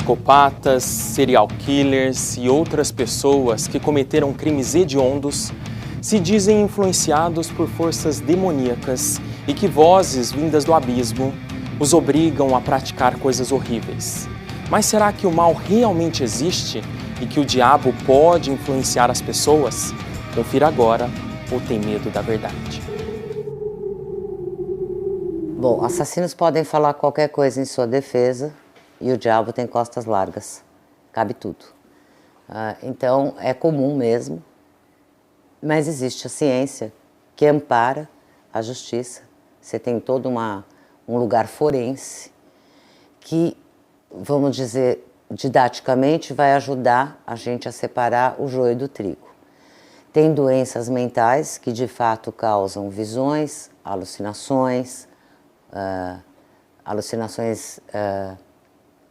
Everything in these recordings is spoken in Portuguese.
psicopatas, serial killers e outras pessoas que cometeram crimes hediondos se dizem influenciados por forças demoníacas e que vozes vindas do abismo os obrigam a praticar coisas horríveis. Mas será que o mal realmente existe e que o diabo pode influenciar as pessoas? Confira agora o Tem Medo da Verdade. Bom, assassinos podem falar qualquer coisa em sua defesa e o diabo tem costas largas. Cabe tudo. Então, é comum mesmo, mas existe a ciência que ampara a justiça. Você tem todo um lugar forense que, vamos dizer, didaticamente vai ajudar a gente a separar o joio do trigo. Tem doenças mentais que de fato causam visões, alucinações,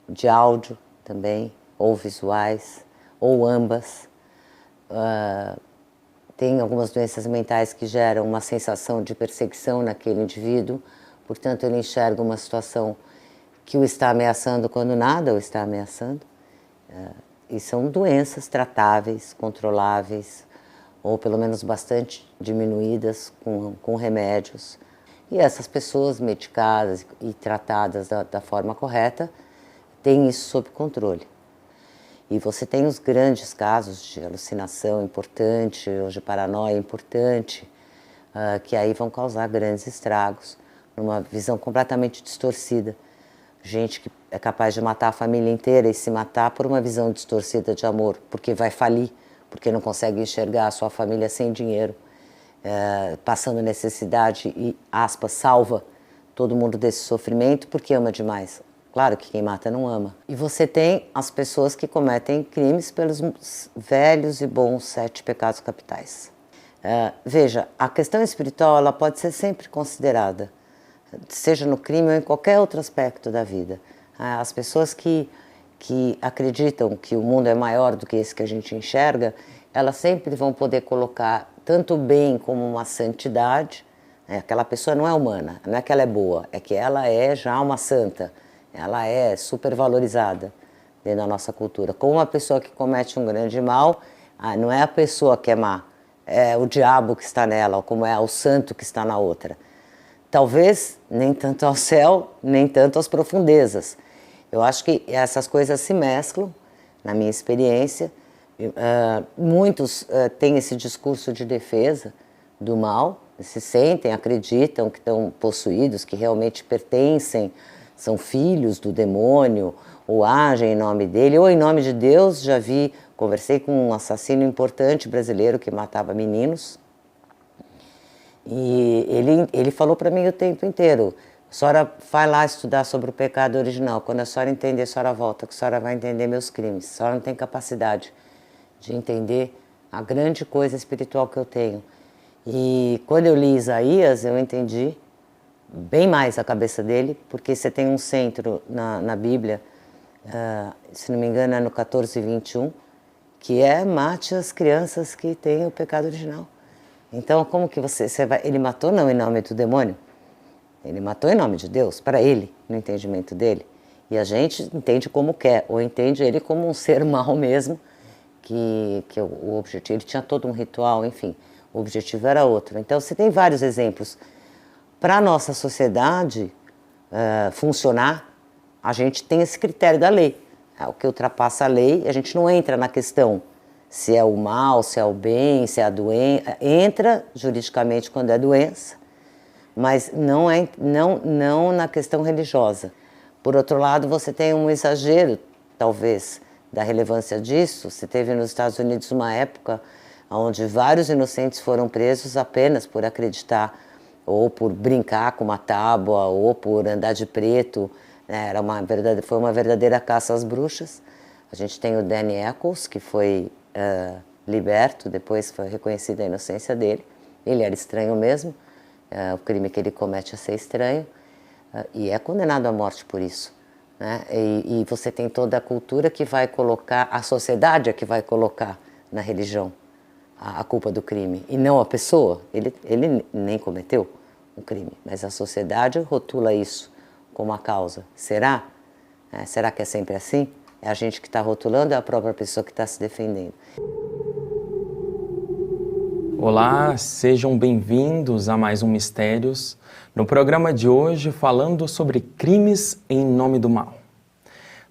de áudio também, ou visuais, ou ambas. Tem algumas doenças mentais que geram uma sensação de perseguição naquele indivíduo, portanto ele enxerga uma situação que o está ameaçando quando nada o está ameaçando. E são doenças tratáveis, controláveis, ou pelo menos bastante diminuídas com remédios. E essas pessoas medicadas e tratadas da forma correta têm isso sob controle. E você tem os grandes casos de alucinação importante, ou de paranoia importante, que aí vão causar grandes estragos, numa visão completamente distorcida. Gente que é capaz de matar a família inteira e se matar por uma visão distorcida de amor, porque vai falir, porque não consegue enxergar a sua família sem dinheiro, passando necessidade e, aspas, salva todo mundo desse sofrimento porque ama demais. Claro que quem mata não ama. E você tem as pessoas que cometem crimes pelos velhos e bons 7 pecados capitais. Veja, a questão espiritual ela pode ser sempre considerada, seja no crime ou em qualquer outro aspecto da vida. As pessoas que acreditam que o mundo é maior do que esse que a gente enxerga, elas sempre vão poder colocar tanto o bem como uma santidade. Aquela pessoa não é humana, não é que ela é boa, é que ela é já uma santa, ela é supervalorizada dentro da nossa cultura. Como uma pessoa que comete um grande mal, não é a pessoa que é má, é o diabo que está nela, ou como é o santo que está na outra. Talvez nem tanto ao céu, nem tanto às profundezas. Eu acho que essas coisas se mesclam, na minha experiência. Muitos têm esse discurso de defesa do mal, se sentem, acreditam que estão possuídos, que realmente pertencem, são filhos do demônio, ou agem em nome dele, ou em nome de Deus. Conversei com um assassino importante brasileiro que matava meninos, e ele falou para mim o tempo inteiro: a senhora vai lá estudar sobre o pecado original, quando a senhora entender, a senhora volta, que a senhora vai entender meus crimes. A senhora não tem capacidade de entender a grande coisa espiritual que eu tenho. E quando eu li Isaías, eu entendi bem mais a cabeça dele, porque você tem um centro na Bíblia, se não me engano é no 14:21, que é: mate as crianças que têm o pecado original. Então, como que você vai... Ele matou não em nome do demônio, ele matou em nome de Deus, para ele, no entendimento dele. E a gente entende como quer, ou entende ele como um ser mau mesmo, que o objetivo, ele tinha todo um ritual, enfim, o objetivo era outro. Então, você tem vários exemplos. Para a nossa sociedade funcionar, a gente tem esse critério da lei. O que ultrapassa a lei, a gente não entra na questão se é o mal, se é o bem, se é a doença. Entra juridicamente quando é doença, mas não na questão religiosa. Por outro lado, você tem um exagero, talvez, da relevância disso. Você teve nos Estados Unidos uma época onde vários inocentes foram presos apenas por acreditar, ou por brincar com uma tábua, ou por andar de preto. Foi uma verdadeira caça às bruxas. A gente tem o Danny Eccles, que foi liberto, depois foi reconhecida a inocência dele. Ele era estranho mesmo, o crime que ele comete é ser estranho, e é condenado à morte por isso. Né? E você tem toda a cultura que vai colocar, a sociedade é que vai colocar na religião a culpa do crime, e não a pessoa. Ele nem cometeu um crime, mas a sociedade rotula isso como a causa. Será? Será que é sempre assim? É a gente que está rotulando, é a própria pessoa que está se defendendo. Olá, sejam bem-vindos a mais um Mistérios. No programa de hoje, falando sobre crimes em nome do mal.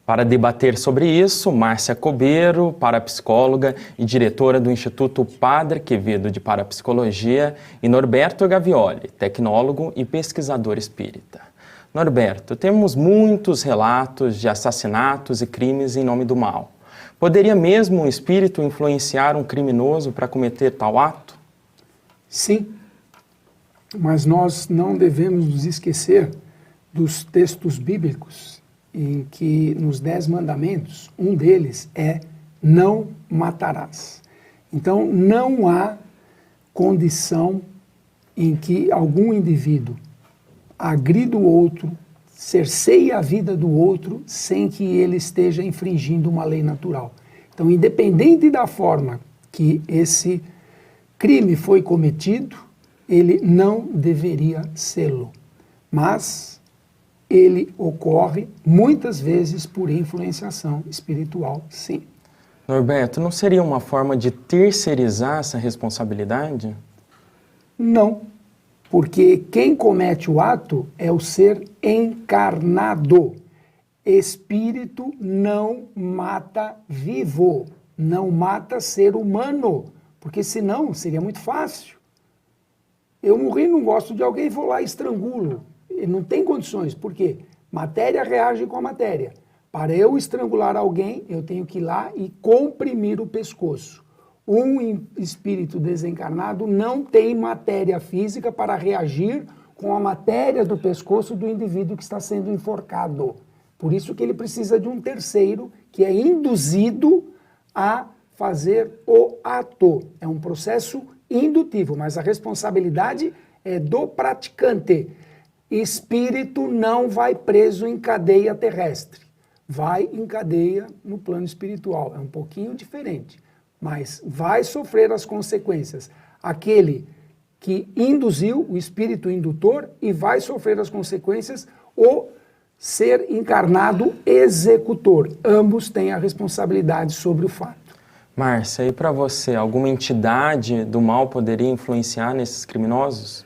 Para debater sobre isso, Márcia Cobeiro, parapsicóloga e diretora do Instituto Padre Quevedo de Parapsicologia, e Norberto Gavioli, tecnólogo e pesquisador espírita. Norberto, temos muitos relatos de assassinatos e crimes em nome do mal. Poderia mesmo um espírito influenciar um criminoso para cometer tal ato? Sim, mas nós não devemos nos esquecer dos textos bíblicos em que nos 10 mandamentos, um deles é não matarás. Então não há condição em que algum indivíduo agrida o outro, cerceia a vida do outro sem que ele esteja infringindo uma lei natural. Então, independente da forma que esse crime foi cometido, ele não deveria sê-lo. Mas ele ocorre muitas vezes por influenciação espiritual, sim. Norberto, não seria uma forma de terceirizar essa responsabilidade? Não, porque quem comete o ato é o ser encarnado. Espírito não mata vivo, não mata ser humano, porque senão seria muito fácil. Eu morri, não gosto de alguém, vou lá e estrangulo. Não tem condições, por quê? Matéria reage com a matéria. Para eu estrangular alguém, eu tenho que ir lá e comprimir o pescoço. Um espírito desencarnado não tem matéria física para reagir com a matéria do pescoço do indivíduo que está sendo enforcado. Por isso que ele precisa de um terceiro que é induzido a fazer o ato. É um processo indutivo, mas a responsabilidade é do praticante. Espírito não vai preso em cadeia terrestre, vai em cadeia no plano espiritual. É um pouquinho diferente, mas vai sofrer as consequências. Aquele que induziu, o espírito indutor, e vai sofrer as consequências o ser encarnado executor. Ambos têm a responsabilidade sobre o fato. Márcia, e para você, alguma entidade do mal poderia influenciar nesses criminosos?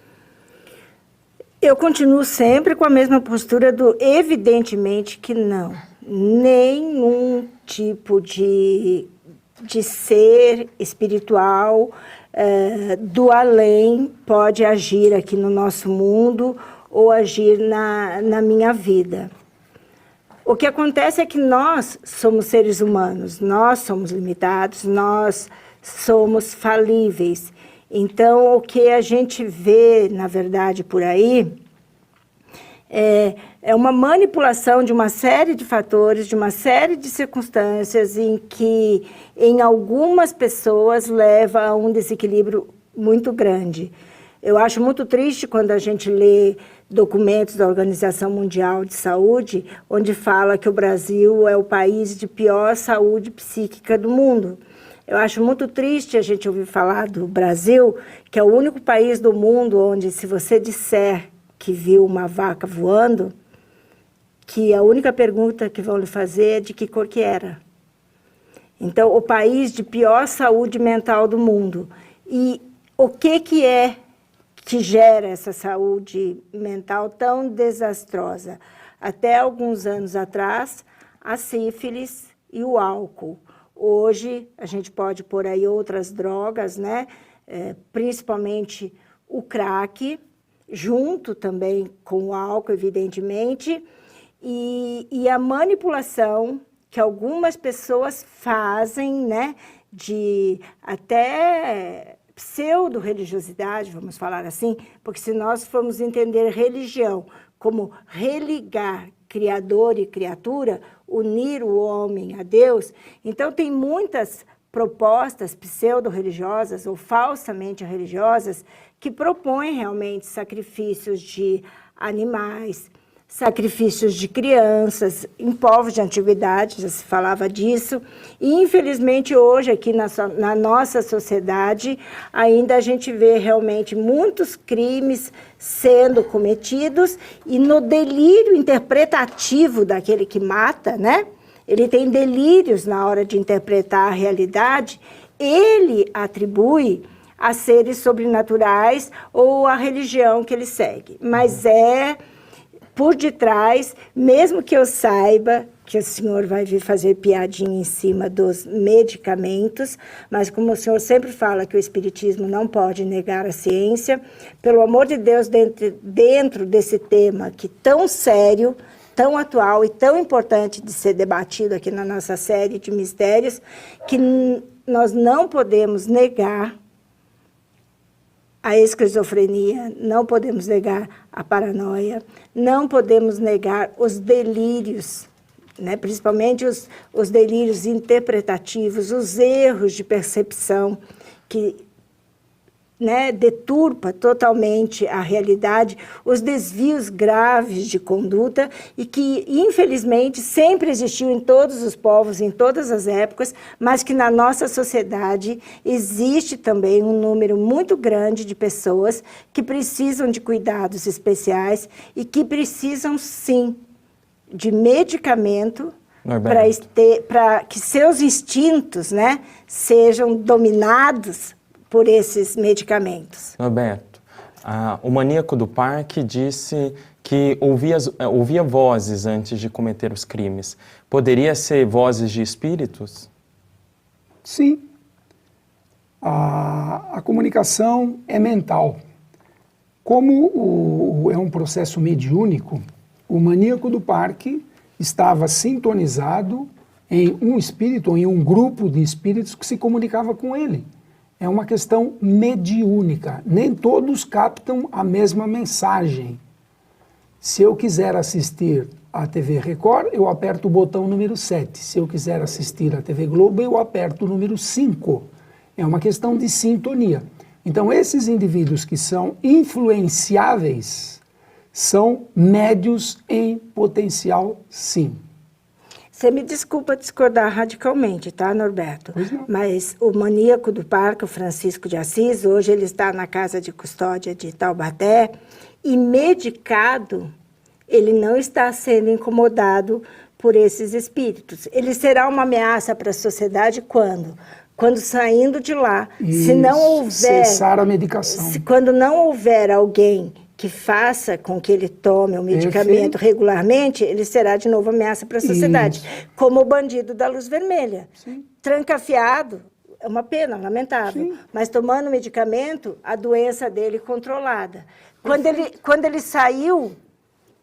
Eu continuo sempre com a mesma postura do evidentemente que não. Nenhum tipo de ser espiritual do além pode agir aqui no nosso mundo ou agir na minha vida. O que acontece é que nós somos seres humanos, nós somos limitados, nós somos falíveis. Então, o que a gente vê, na verdade, por aí, é uma manipulação de uma série de fatores, de uma série de circunstâncias em que, em algumas pessoas, leva a um desequilíbrio muito grande. Eu acho muito triste quando a gente lê documentos da Organização Mundial de Saúde, onde fala que o Brasil é o país de pior saúde psíquica do mundo. Eu acho muito triste a gente ouvir falar do Brasil, que é o único país do mundo onde, se você disser que viu uma vaca voando, que a única pergunta que vão lhe fazer é de que cor que era. Então, o país de pior saúde mental do mundo. E o que é que gera essa saúde mental tão desastrosa? Até alguns anos atrás, a sífilis e o álcool. Hoje, a gente pode pôr aí outras drogas, né? Principalmente o crack, junto também com o álcool, evidentemente, e a manipulação que algumas pessoas fazem, né? De até pseudo-religiosidade, vamos falar assim, porque se nós formos entender religião como religar Criador e criatura, unir o homem a Deus, então tem muitas propostas pseudo-religiosas ou falsamente religiosas que propõem realmente sacrifícios de animais, sacrifícios de crianças, em povos de antiguidade, já se falava disso, e infelizmente hoje aqui na nossa sociedade ainda a gente vê realmente muitos crimes sendo cometidos e no delírio interpretativo daquele que mata, né? ele tem delírios na hora de interpretar a realidade, ele atribui a seres sobrenaturais ou a religião que ele segue. Mas é por detrás, mesmo que eu saiba que o senhor vai vir fazer piadinha em cima dos medicamentos, mas como o senhor sempre fala que o espiritismo não pode negar a ciência, pelo amor de Deus, dentro desse tema que tão sério, tão atual e tão importante de ser debatido aqui na nossa série de mistérios, que nós não podemos negar a esquizofrenia, não podemos negar a paranoia, não podemos negar os delírios, né? Principalmente os delírios interpretativos, os erros de percepção que, né, deturpa totalmente a realidade, os desvios graves de conduta e que, infelizmente, sempre existiu em todos os povos, em todas as épocas, mas que na nossa sociedade existe também um número muito grande de pessoas que precisam de cuidados especiais e que precisam, sim, de medicamento para que seus instintos, né, sejam dominados por esses medicamentos. Norberto, o maníaco do parque disse que ouvia vozes antes de cometer os crimes. Poderia ser vozes de espíritos? Sim. A comunicação é mental. Como é um processo mediúnico, o maníaco do parque estava sintonizado em um espírito, ou em um grupo de espíritos que se comunicava com ele. É uma questão mediúnica. Nem todos captam a mesma mensagem. Se eu quiser assistir à TV Record, eu aperto o botão número 7. Se eu quiser assistir à TV Globo, eu aperto o número 5. É uma questão de sintonia. Então, esses indivíduos que são influenciáveis são médios em potencial, sim. Você me desculpa discordar radicalmente, tá, Norberto? Pois não. Mas o maníaco do parque, o Francisco de Assis, hoje ele está na casa de custódia de Taubaté e medicado, ele não está sendo incomodado por esses espíritos. Ele será uma ameaça para a sociedade quando? Quando saindo de lá, se não houver... Cessar a medicação. Quando não houver alguém que faça com que ele tome o medicamento regularmente, ele será de novo ameaça para a sociedade. Isso. Como o bandido da luz vermelha. Sim. Trancafiado, é uma pena, lamentável. Sim. Mas tomando medicamento, a doença dele controlada. Quando ele saiu,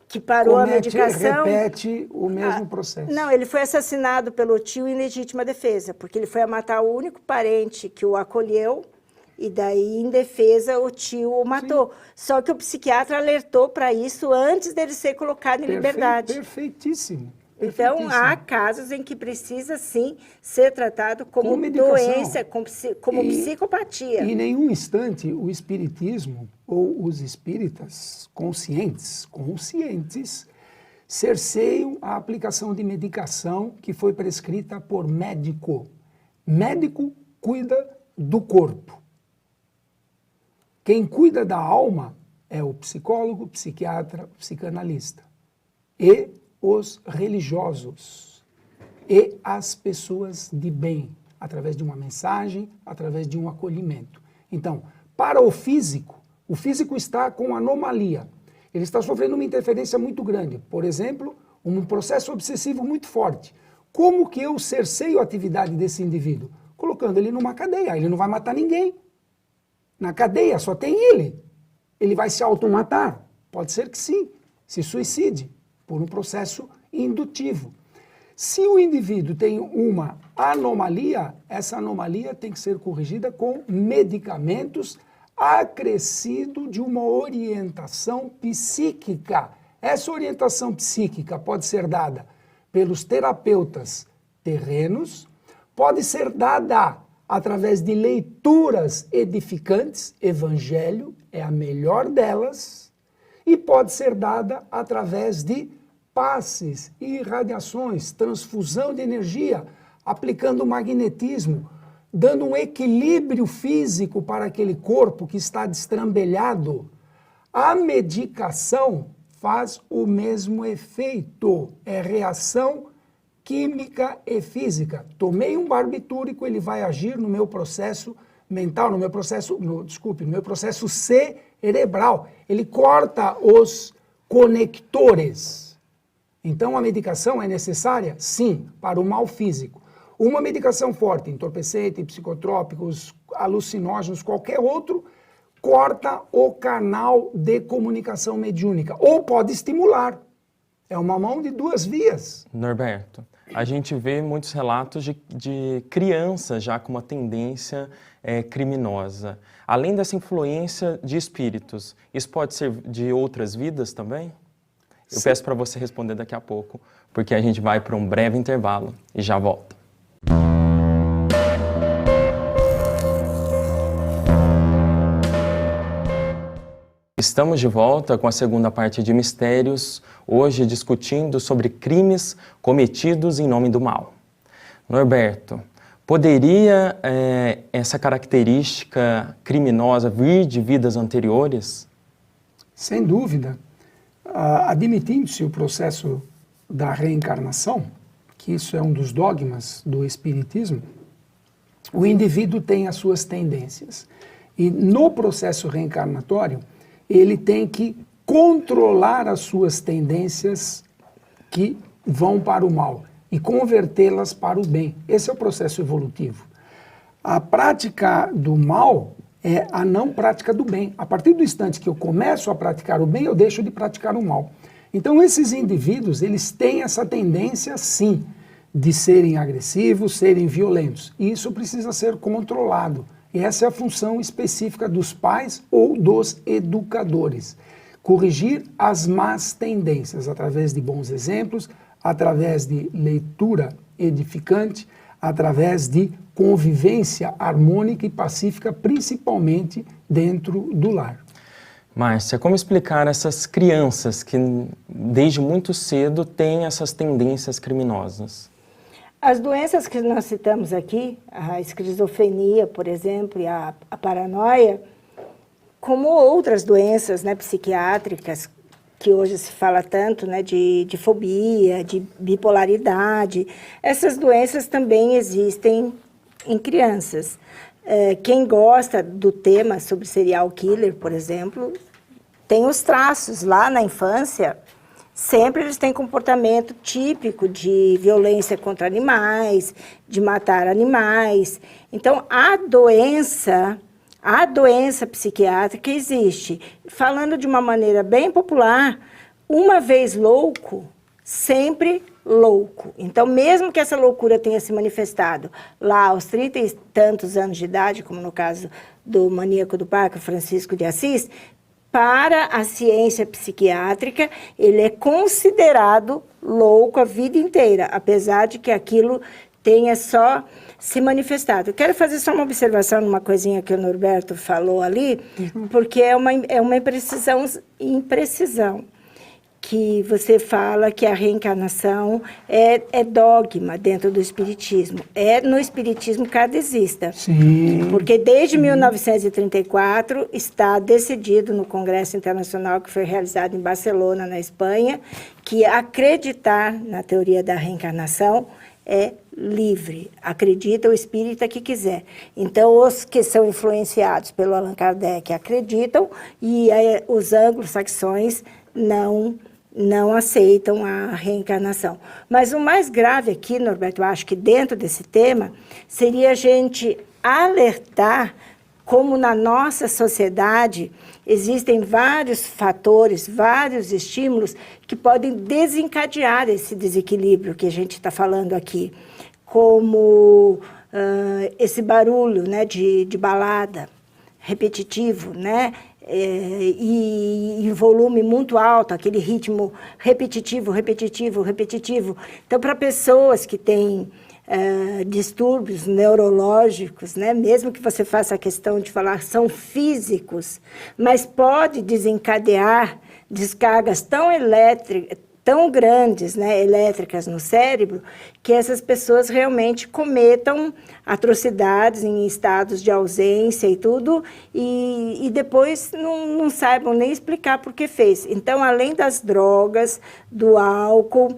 que parou a medicação... Repete o mesmo processo. Não, ele foi assassinado pelo tio em legítima defesa, porque ele foi matar o único parente que o acolheu, e daí, em defesa, o tio o matou. Sim. Só que o psiquiatra alertou para isso antes dele ser colocado em liberdade. Perfeitíssimo. Então, há casos em que precisa, sim, ser tratado como doença, como psicopatia. Em nenhum instante, o espiritismo ou os espíritas conscientes, cerceiam a aplicação de medicação que foi prescrita por médico. Médico cuida do corpo. Quem cuida da alma é o psicólogo, o psiquiatra, o psicanalista. E os religiosos. E as pessoas de bem, através de uma mensagem, através de um acolhimento. Então, para o físico está com anomalia. Ele está sofrendo uma interferência muito grande. Por exemplo, um processo obsessivo muito forte. Como que eu cerceio a atividade desse indivíduo? Colocando ele numa cadeia. Ele não vai matar ninguém. Na cadeia só tem ele. Ele vai se automatar? Pode ser que sim, se suicide por um processo indutivo. Se o indivíduo tem uma anomalia, essa anomalia tem que ser corrigida com medicamentos acrescido de uma orientação psíquica. Essa orientação psíquica pode ser dada pelos terapeutas terrenos, pode ser dada através de leituras edificantes, evangelho é a melhor delas, e pode ser dada através de passes e irradiações, transfusão de energia, aplicando magnetismo, dando um equilíbrio físico para aquele corpo que está destrambelhado. A medicação faz o mesmo efeito, é reação química e física. Tomei um barbitúrico, ele vai agir no meu processo mental, no meu processo cerebral. Ele corta os conectores. Então a medicação é necessária? Sim, para o mal físico. Uma medicação forte, entorpecente, psicotrópicos, alucinógenos, qualquer outro, corta o canal de comunicação mediúnica. Ou pode estimular. É uma mão de duas vias. Norberto, a gente vê muitos relatos de crianças já com uma tendência criminosa. Além dessa influência de espíritos, isso pode ser de outras vidas também? Eu peço para você responder daqui a pouco, porque a gente vai para um breve intervalo e já volta. Estamos de volta com a segunda parte de Mistérios, hoje discutindo sobre crimes cometidos em nome do mal. Norberto, poderia essa característica criminosa vir de vidas anteriores? Sem dúvida. Admitindo-se o processo da reencarnação, que isso é um dos dogmas do Espiritismo, o indivíduo tem as suas tendências. E no processo reencarnatório, ele tem que controlar as suas tendências que vão para o mal e convertê-las para o bem. Esse é o processo evolutivo. A prática do mal é a não prática do bem. A partir do instante que eu começo a praticar o bem, eu deixo de praticar o mal. Então esses indivíduos, eles têm essa tendência, sim, de serem agressivos, serem violentos. E isso precisa ser controlado. E essa é a função específica dos pais ou dos educadores. Corrigir as más tendências através de bons exemplos, através de leitura edificante, através de convivência harmônica e pacífica, principalmente dentro do lar. Márcia, como explicar essas crianças que desde muito cedo têm essas tendências criminosas? As doenças que nós citamos aqui, a esquizofrenia, por exemplo, e a paranoia, como outras doenças, né, psiquiátricas, que hoje se fala tanto, né, de fobia, de bipolaridade, essas doenças também existem em crianças. Quem gosta do tema sobre serial killer, por exemplo, tem os traços lá na infância. Sempre eles têm comportamento típico de violência contra animais, de matar animais. Então, a doença psiquiátrica existe. Falando de uma maneira bem popular, uma vez louco, sempre louco. Então, mesmo que essa loucura tenha se manifestado lá aos 30 e tantos anos de idade, como no caso do maníaco do parque, Francisco de Assis, para a ciência psiquiátrica, ele é considerado louco a vida inteira, apesar de que aquilo tenha só se manifestado. Eu quero fazer só uma observação numa coisinha que o Norberto falou ali, porque é uma imprecisão, que você fala que a reencarnação é dogma dentro do Espiritismo. É no Espiritismo kardecista. Sim. Porque desde 1934 está decidido no Congresso Internacional que foi realizado em Barcelona, na Espanha, que acreditar na teoria da reencarnação é livre. Acredita o espírita que quiser. Então, os que são influenciados pelo Allan Kardec acreditam e os anglo-saxões não aceitam a reencarnação. Mas o mais grave aqui, Norberto, eu acho que dentro desse tema, seria a gente alertar como na nossa sociedade existem vários fatores, vários estímulos que podem desencadear esse desequilíbrio que a gente está falando aqui, como esse barulho, né, de balada repetitivo, né? E em volume muito alto, aquele ritmo repetitivo. Então, para pessoas que têm distúrbios neurológicos, né, mesmo que você faça a questão de falar são físicos, mas pode desencadear descargas tão grandes, né, elétricas no cérebro, que essas pessoas realmente cometam atrocidades em estados de ausência e tudo, e depois não saibam nem explicar por que fez. Então, além das drogas, do álcool,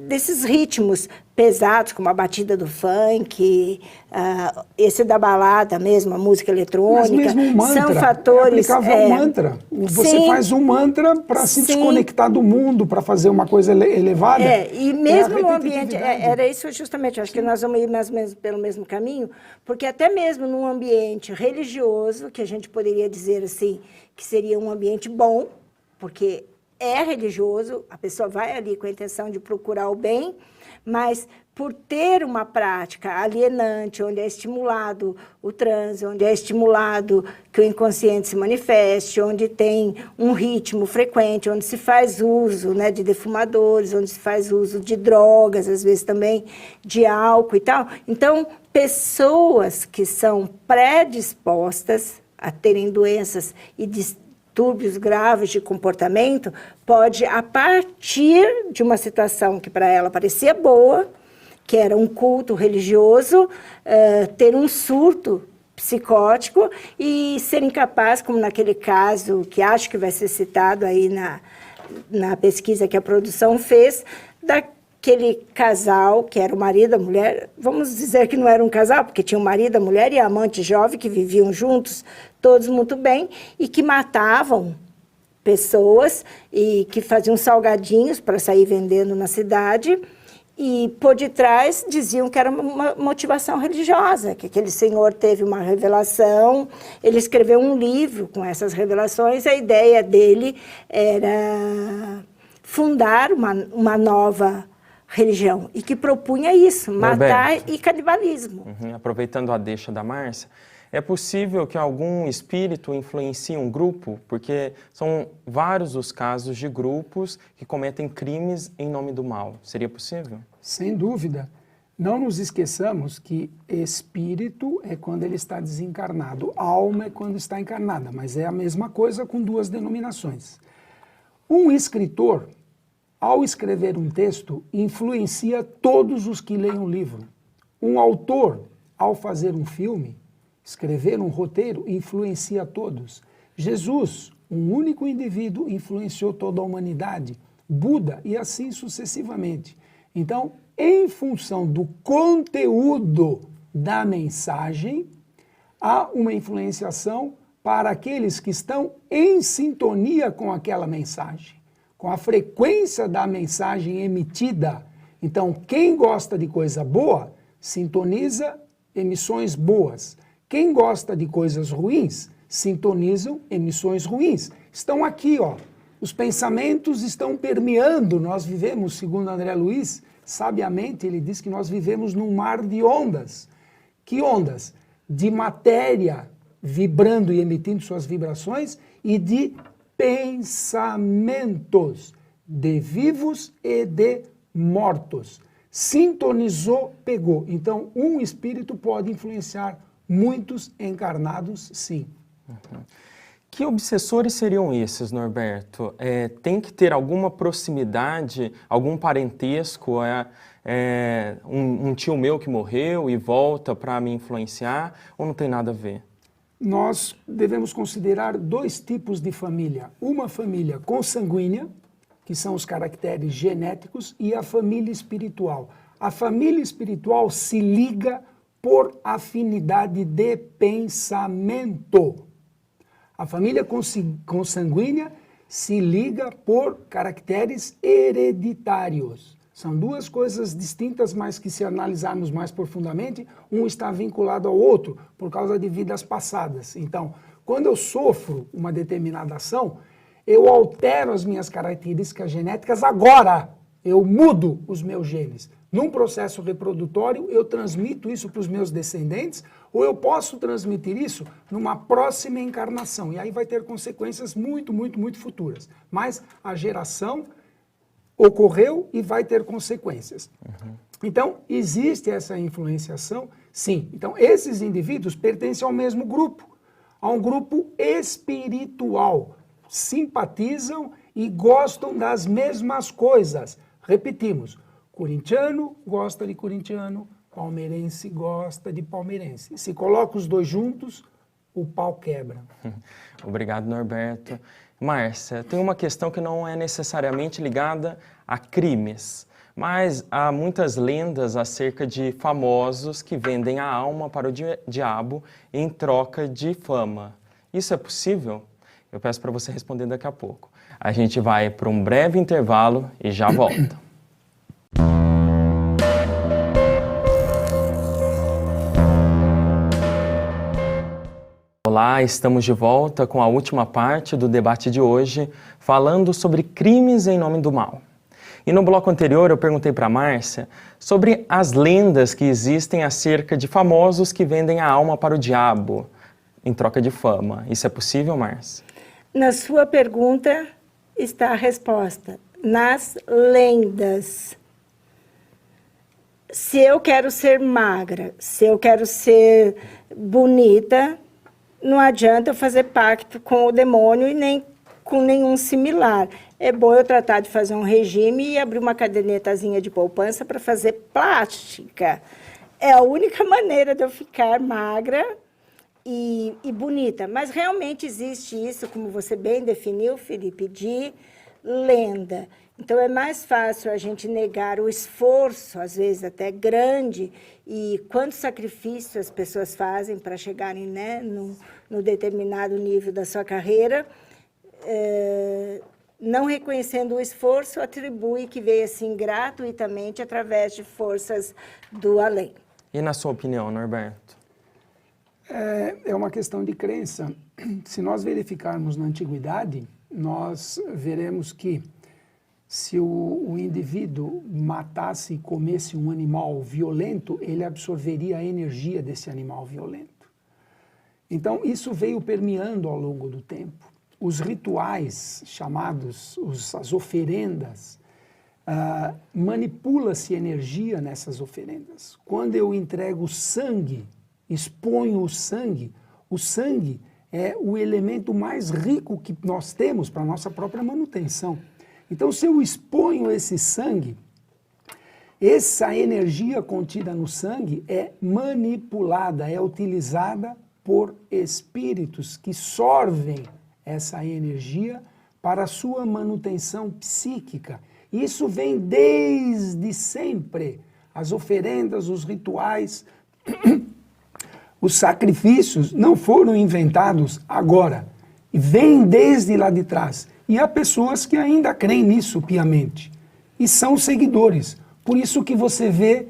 desses ritmos pesados, como a batida do funk, esse da balada mesmo, a música eletrônica. Mas mesmo um mantra, são fatores... é aplicável ao mantra. Você sim, faz um mantra para se desconectar do mundo, para fazer uma coisa elevada. E mesmo no ambiente... Era isso justamente, eu acho que nós vamos ir mais ou menos pelo mesmo caminho, porque até mesmo num ambiente religioso, que a gente poderia dizer assim, que seria um ambiente bom, porque é religioso, a pessoa vai ali com a intenção de procurar o bem, mas por ter uma prática alienante, onde é estimulado o transe, onde é estimulado que o inconsciente se manifeste, onde tem um ritmo frequente, onde se faz uso, né, de defumadores, onde se faz uso de drogas, às vezes também de álcool e tal. Então, pessoas que são predispostas a terem doenças e distúrbios graves de comportamento, pode, a partir de uma situação que para ela parecia boa, que era um culto religioso, ter um surto psicótico e ser incapaz, como naquele caso que acho que vai ser citado aí na pesquisa que a produção fez, daquele casal que era o marido e a mulher, vamos dizer que não era um casal, porque tinha o marido, a mulher e a amante jovem que viviam juntos, todos muito bem, e que matavam pessoas e que faziam salgadinhos para sair vendendo na cidade. E por detrás diziam que era uma motivação religiosa, que aquele senhor teve uma revelação, ele escreveu um livro com essas revelações, a ideia dele era fundar uma nova religião, e que propunha isso, matar e canibalismo. Aproveitando a deixa da Márcia, é possível que algum espírito influencie um grupo? Porque são vários os casos de grupos que cometem crimes em nome do mal. Seria possível? Sem dúvida. Não nos esqueçamos que espírito é quando ele está desencarnado, alma é quando está encarnada, mas é a mesma coisa com duas denominações. Um escritor, ao escrever um texto, influencia todos os que leem o livro. Um autor, ao fazer um filme, escrever um roteiro, influencia todos. Jesus, um único indivíduo, influenciou toda a humanidade. Buda, e assim sucessivamente. Então, em função do conteúdo da mensagem, há uma influenciação para aqueles que estão em sintonia com aquela mensagem, com a frequência da mensagem emitida. Então, quem gosta de coisa boa, sintoniza emissões boas. Quem gosta de coisas ruins, sintonizam emissões ruins. Estão aqui, ó. Os pensamentos estão permeando. Nós vivemos, segundo André Luiz, sabiamente, ele diz que nós vivemos num mar de ondas. Que ondas? De matéria vibrando e emitindo suas vibrações e de pensamentos, de vivos e de mortos. Sintonizou, pegou. Então, um espírito pode influenciar muitos encarnados, sim. Que obsessores seriam esses, Norberto? Tem que ter alguma proximidade, algum parentesco? Um tio meu que morreu e volta para me influenciar? Ou não tem nada a ver? Nós devemos considerar dois tipos de família. Uma família consanguínea, que são os caracteres genéticos, e a família espiritual. A família espiritual se liga por afinidade de pensamento. A família consanguínea se liga por caracteres hereditários. São duas coisas distintas, mas que se analisarmos mais profundamente, um está vinculado ao outro por causa de vidas passadas. Então, quando eu sofro uma determinada ação, eu altero as minhas características genéticas agora. Eu mudo os meus genes. Num processo reprodutório, eu transmito isso para os meus descendentes, ou eu posso transmitir isso numa próxima encarnação. E aí vai ter consequências muito, muito, muito futuras. Mas a geração ocorreu e vai ter consequências. Então, existe essa influenciação? Sim. Então, esses indivíduos pertencem ao mesmo grupo, a um grupo espiritual. Simpatizam e gostam das mesmas coisas. Repetimos, corintiano gosta de corintiano, palmeirense gosta de palmeirense. Se coloca os dois juntos, o pau quebra. Obrigado, Norberto. Márcia, tem uma questão que não é necessariamente ligada a crimes, Mas há muitas lendas acerca de famosos que vendem a alma para o diabo em troca de fama. Isso é possível? Eu peço para você responder daqui a pouco. A gente vai para um breve intervalo e já volta. Olá, estamos de volta com a última parte do debate de hoje, falando sobre crimes em nome do mal. E no bloco anterior eu perguntei para a Márcia sobre as lendas que existem acerca de famosos que vendem a alma para o diabo em troca de fama. Isso é possível, Márcia? Na sua pergunta está a resposta. Nas lendas. Se eu quero ser magra, se eu quero ser bonita, não adianta eu fazer pacto com o demônio e nem com nenhum similar. É bom eu tratar de fazer um regime e abrir uma cadernetazinha de poupança para fazer plástica. É a única maneira de eu ficar magra e bonita. Mas realmente existe isso, como você bem definiu, Felipe, de lenda. Então, é mais fácil a gente negar o esforço, às vezes até grande, e quanto sacrifício as pessoas fazem para chegarem, né, no determinado nível da sua carreira, não reconhecendo o esforço, atribui que veio assim gratuitamente através de forças do além. E na sua opinião, Norberto? É uma questão de crença. Se nós verificarmos na antiguidade, nós veremos que se o indivíduo matasse e comesse um animal violento, ele absorveria a energia desse animal violento. Então, isso veio permeando ao longo do tempo. Os rituais chamados, as oferendas, manipula-se energia nessas oferendas. Quando eu entrego sangue, exponho o sangue é o elemento mais rico que nós temos para a nossa própria manutenção. Então, se eu exponho esse sangue, essa energia contida no sangue é manipulada, é utilizada por espíritos que sorvem essa energia para a sua manutenção psíquica. Isso vem desde sempre. As oferendas, os rituais, os sacrifícios não foram inventados agora. Vêm desde lá de trás. E há pessoas que ainda creem nisso piamente. E são seguidores. Por isso que você vê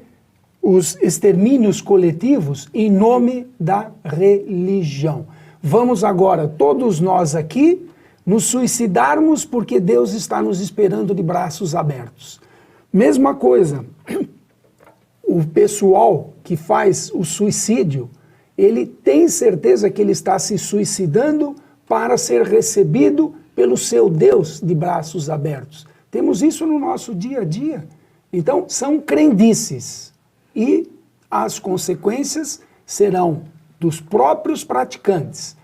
os extermínios coletivos em nome da religião. Vamos agora, todos nós aqui, nos suicidarmos porque Deus está nos esperando de braços abertos. Mesma coisa, o pessoal que faz o suicídio, ele tem certeza que ele está se suicidando para ser recebido pelo seu Deus de braços abertos. Temos isso no nosso dia a dia. Então, são crendices. E as consequências serão dos próprios praticantes.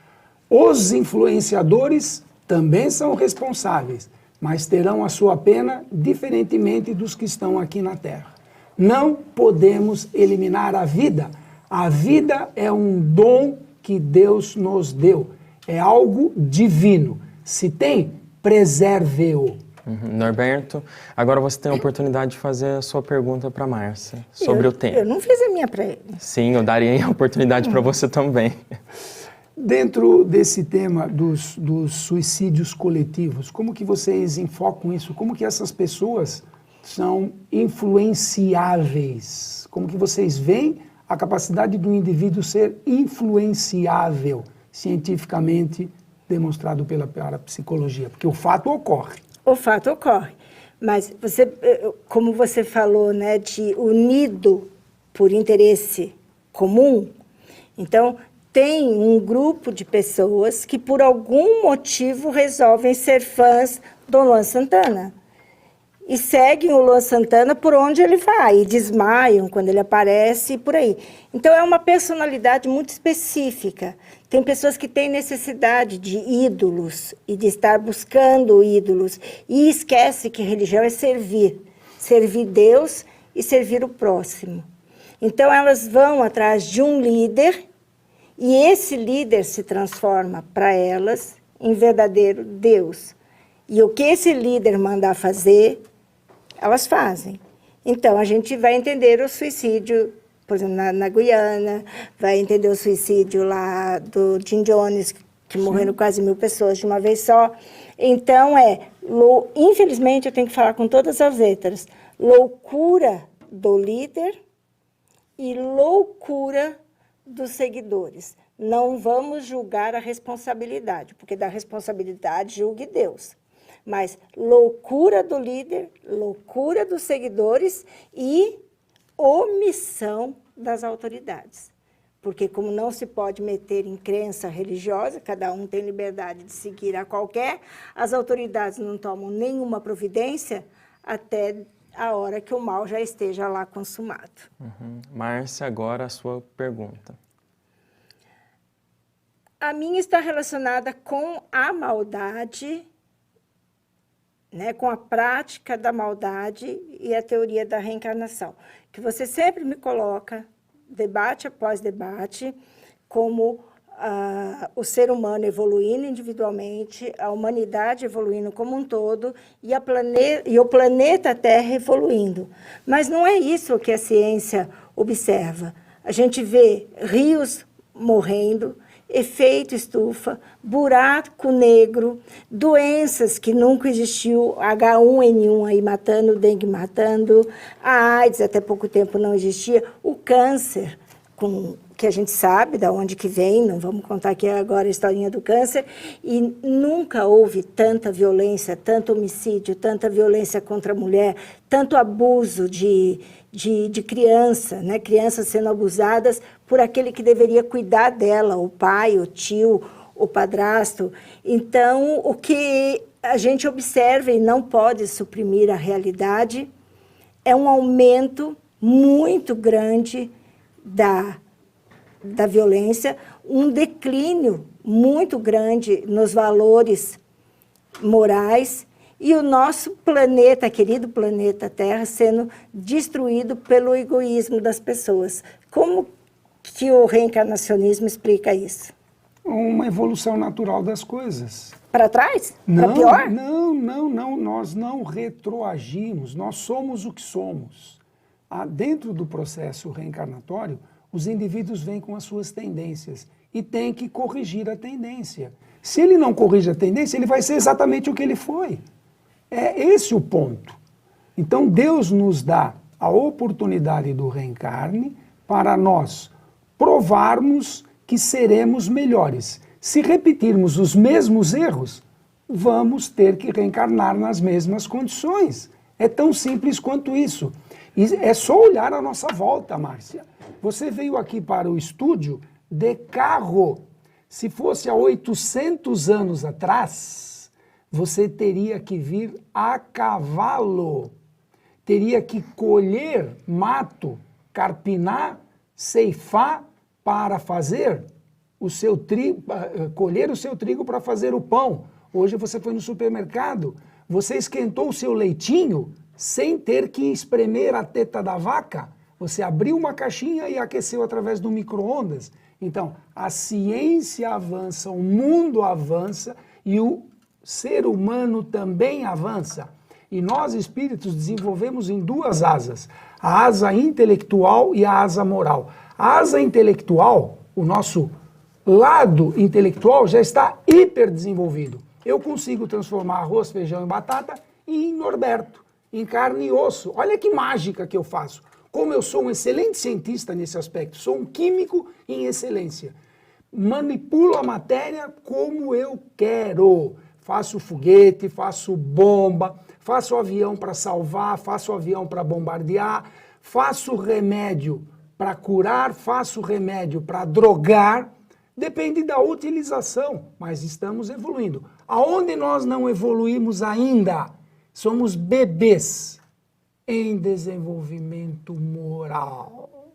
Os influenciadores também são responsáveis, mas terão a sua pena diferentemente dos que estão aqui na Terra. Não podemos eliminar a vida. A vida é um dom que Deus nos deu. É algo divino. Se tem, preserve-o. Norberto, agora você tem a oportunidade de fazer a sua pergunta para a Márcia sobre o tema. Eu não fiz a minha para ele. Sim, eu daria a oportunidade para você também. Dentro desse tema dos suicídios coletivos, como que vocês enfocam isso? Como que essas pessoas são influenciáveis? Como que vocês veem a capacidade do indivíduo ser influenciável, cientificamente demonstrado pela psicologia? Porque o fato ocorre. O fato ocorre. Mas, como você falou, né, de unido por interesse comum, então, tem um grupo de pessoas que, por algum motivo, resolvem ser fãs do Luan Santana. E seguem o Luan Santana por onde ele vai, e desmaiam quando ele aparece e por aí. Então, é uma personalidade muito específica. Tem pessoas que têm necessidade de ídolos e de estar buscando ídolos e esquece que religião é servir. Servir Deus e servir o próximo. Então, elas vão atrás de um líder e esse líder se transforma para elas em verdadeiro Deus. E o que esse líder mandar fazer, elas fazem. Então, a gente vai entender o suicídio, por exemplo, na Guiana, vai entender o suicídio lá do Jim Jones, que morreram quase 1000 pessoas de uma vez só. Então, infelizmente, eu tenho que falar com todas as letras, loucura do líder e loucura dos seguidores. Não vamos julgar a responsabilidade, porque da responsabilidade julgue Deus. Mas loucura do líder, loucura dos seguidores e omissão das autoridades. Porque como não se pode meter em crença religiosa, cada um tem liberdade de seguir a qualquer, as autoridades não tomam nenhuma providência até a hora que o mal já esteja lá consumado. Márcia, agora a sua pergunta. A minha está relacionada com a maldade, né, com a prática da maldade e a teoria da reencarnação, que você sempre me coloca, debate após debate, como o ser humano evoluindo individualmente, a humanidade evoluindo como um todo e o planeta Terra evoluindo. Mas não é isso que a ciência observa. A gente vê rios morrendo, efeito estufa, buraco negro, doenças que nunca existiu, H1N1 aí matando, dengue matando, a AIDS até pouco tempo não existia, o câncer, que a gente sabe de onde que vem, não vamos contar aqui agora a historinha do câncer, e nunca houve tanta violência, tanto homicídio, tanta violência contra a mulher, tanto abuso de criança, né? Crianças sendo abusadas por aquele que deveria cuidar dela, o pai, o tio, o padrasto. Então, o que a gente observa e não pode suprimir a realidade é um aumento muito grande da violência, um declínio muito grande nos valores morais e o nosso planeta, querido planeta Terra, sendo destruído pelo egoísmo das pessoas. Como que o reencarnacionismo explica isso? Uma evolução natural das coisas. Para trás? Não, para pior? Não, nós não retroagimos, nós somos o que somos. Dentro do processo reencarnatório, os indivíduos vêm com as suas tendências e tem que corrigir a tendência. Se ele não corrige a tendência, ele vai ser exatamente o que ele foi. É esse o ponto. Então Deus nos dá a oportunidade do reencarne para nós provarmos que seremos melhores. Se repetirmos os mesmos erros, vamos ter que reencarnar nas mesmas condições. É tão simples quanto isso. E é só olhar à nossa volta, Márcia. Você veio aqui para o estúdio de carro. Se fosse há 800 anos atrás, você teria que vir a cavalo. Teria que colher mato, carpinar, ceifar para fazer o seu trigo, colher o seu trigo para fazer o pão. Hoje você foi no supermercado, você esquentou o seu leitinho sem ter que espremer a teta da vaca. Você abriu uma caixinha e aqueceu através do micro-ondas. Então, a ciência avança, o mundo avança e o ser humano também avança. E nós, espíritos, desenvolvemos em duas asas, a asa intelectual e a asa moral. A asa intelectual, o nosso lado intelectual já está hiperdesenvolvido. Eu consigo transformar arroz, feijão e batata em Norberto, em carne e osso. Olha que mágica que eu faço. Como eu sou um excelente cientista nesse aspecto, sou um químico em excelência. Manipulo a matéria como eu quero. Faço foguete, faço bomba, faço avião para salvar, faço avião para bombardear, faço remédio para curar, faço remédio para drogar. Depende da utilização, mas estamos evoluindo. Aonde nós não evoluímos ainda? Somos bebês em desenvolvimento moral.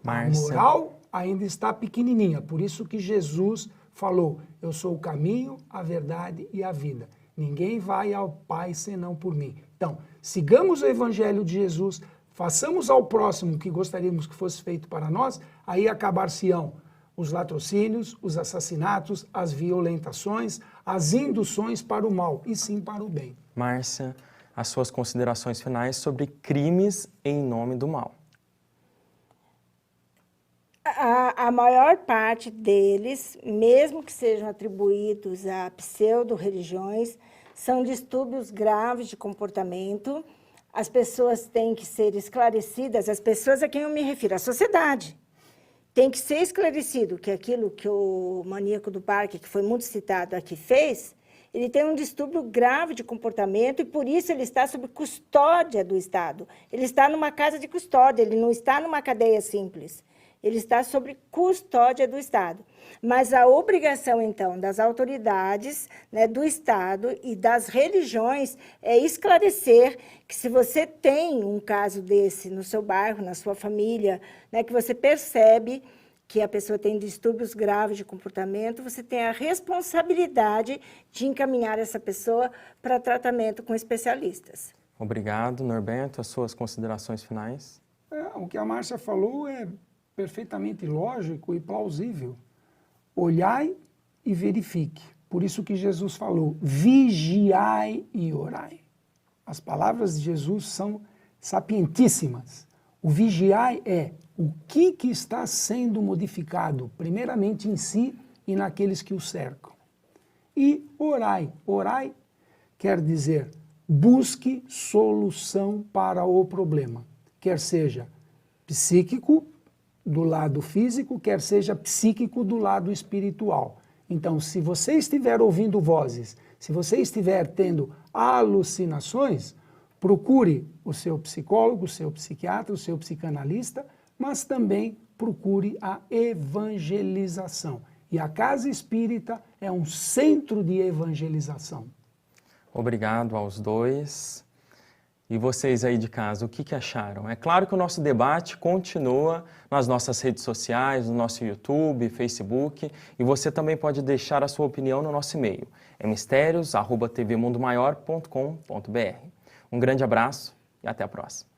Márcia. A moral ainda está pequenininha, por isso que Jesus falou, eu sou o caminho, a verdade e a vida. Ninguém vai ao Pai senão por mim. Então, sigamos o Evangelho de Jesus, façamos ao próximo o que gostaríamos que fosse feito para nós, aí acabar-se-ão os latrocínios, os assassinatos, as violentações, as induções para o mal, e sim para o bem. Márcia, as suas considerações finais sobre crimes em nome do mal. A maior parte deles, mesmo que sejam atribuídos a pseudo-religiões, são distúrbios graves de comportamento. As pessoas têm que ser esclarecidas, as pessoas a quem eu me refiro, a sociedade. Tem que ser esclarecido que aquilo que o maníaco do parque, que foi muito citado aqui, fez, ele tem um distúrbio grave de comportamento e, por isso, ele está sob custódia do Estado. Ele está numa casa de custódia, ele não está numa cadeia simples. Ele está sob custódia do Estado. Mas a obrigação, então, das autoridades, né, do Estado e das religiões é esclarecer que, se você tem um caso desse no seu bairro, na sua família, né, que você percebe que a pessoa tem distúrbios graves de comportamento, você tem a responsabilidade de encaminhar essa pessoa para tratamento com especialistas. Obrigado, Norberto. As suas considerações finais? O que a Márcia falou é perfeitamente lógico e plausível. Olhai e verifique. Por isso que Jesus falou, vigiai e orai. As palavras de Jesus são sapientíssimas. O vigiai é o que está sendo modificado, primeiramente em si e naqueles que o cercam. E orai. Orai quer dizer, busque solução para o problema. Quer seja psíquico, do lado físico, quer seja psíquico do lado espiritual. Então, se você estiver ouvindo vozes, se você estiver tendo alucinações, procure o seu psicólogo, o seu psiquiatra, o seu psicanalista, mas também procure a evangelização. E a Casa Espírita é um centro de evangelização. Obrigado aos dois. E vocês aí de casa, o que acharam? É claro que o nosso debate continua nas nossas redes sociais, no nosso YouTube, Facebook, e você também pode deixar a sua opinião no nosso e-mail. É mistérios@tvmundomaior.com.br. Um grande abraço e até a próxima.